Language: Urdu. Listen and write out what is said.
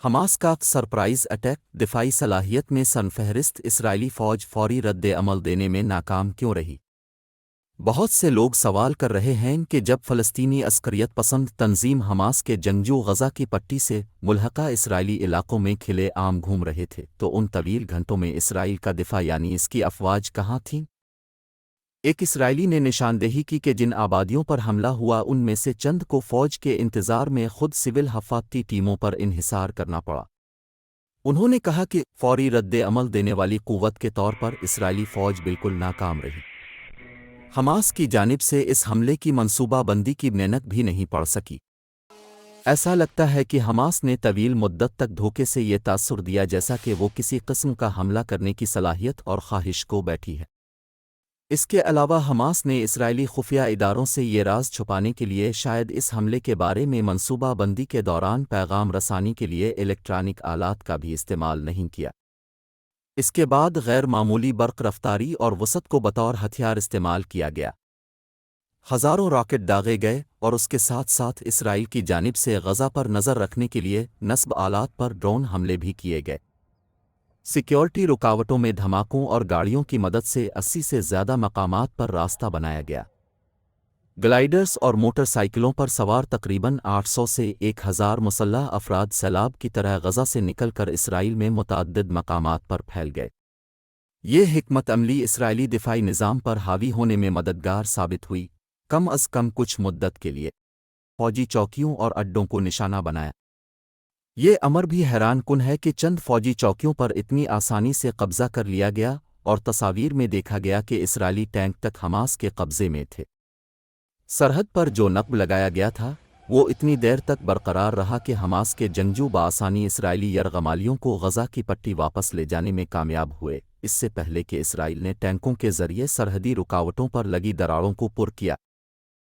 حماس کا سرپرائز اٹیک دفاعی صلاحیت میں سرفہرست اسرائیلی فوج فوری رد عمل دینے میں ناکام کیوں رہی؟ بہت سے لوگ سوال کر رہے ہیں کہ جب فلسطینی عسکریت پسند تنظیم حماس کے جنگجو غزہ کی پٹی سے ملحقہ اسرائیلی علاقوں میں کھلے عام گھوم رہے تھے تو ان طویل گھنٹوں میں اسرائیل کا دفاع یعنی اس کی افواج کہاں تھیں؟ ایک اسرائیلی نے نشاندہی کی کہ جن آبادیوں پر حملہ ہوا ان میں سے چند کو فوج کے انتظار میں خود سول حفاظتی ٹیموں پر انحصار کرنا پڑا۔ انہوں نے کہا کہ فوری رد عمل دینے والی قوت کے طور پر اسرائیلی فوج بالکل ناکام رہی۔ حماس کی جانب سے اس حملے کی منصوبہ بندی کی محنت بھی نہیں پڑ سکی۔ ایسا لگتا ہے کہ حماس نے طویل مدت تک دھوکے سے یہ تاثر دیا جیسا کہ وہ کسی قسم کا حملہ کرنے کی صلاحیت اور خواہش کو بیٹھی ہے۔ اس کے علاوہ حماس نے اسرائیلی خفیہ اداروں سے یہ راز چھپانے کے لیے شاید اس حملے کے بارے میں منصوبہ بندی کے دوران پیغام رسانی کے لیے الیکٹرانک آلات کا بھی استعمال نہیں کیا۔ اس کے بعد غیر معمولی برق رفتاری اور وسعت کو بطور ہتھیار استعمال کیا گیا۔ ہزاروں راکٹ داغے گئے اور اس کے ساتھ ساتھ اسرائیل کی جانب سے غزہ پر نظر رکھنے کے لیے نصب آلات پر ڈرون حملے بھی کیے گئے۔ سیکیورٹی رکاوٹوں میں دھماکوں اور گاڑیوں کی مدد سے 80 سے زیادہ مقامات پر راستہ بنایا گیا۔ گلائیڈرز اور موٹر سائیکلوں پر سوار تقریباً 800 سے 1000 مسلح افراد سیلاب کی طرح غزہ سے نکل کر اسرائیل میں متعدد مقامات پر پھیل گئے۔ یہ حکمت عملی اسرائیلی دفاعی نظام پر حاوی ہونے میں مددگار ثابت ہوئی، کم از کم کچھ مدت کے لیے۔ فوجی چوکیوں اور اڈوں کو نشانہ بنایا۔ یہ امر بھی حیران کن ہے کہ چند فوجی چوکیوں پر اتنی آسانی سے قبضہ کر لیا گیا اور تصاویر میں دیکھا گیا کہ اسرائیلی ٹینک تک حماس کے قبضے میں تھے۔ سرحد پر جو نقب لگایا گیا تھا وہ اتنی دیر تک برقرار رہا کہ حماس کے جنگجو بآسانی اسرائیلی یرغمالیوں کو غزہ کی پٹی واپس لے جانے میں کامیاب ہوئے، اس سے پہلے کہ اسرائیل نے ٹینکوں کے ذریعے سرحدی رکاوٹوں پر لگی دراڑوں کو پر کیا۔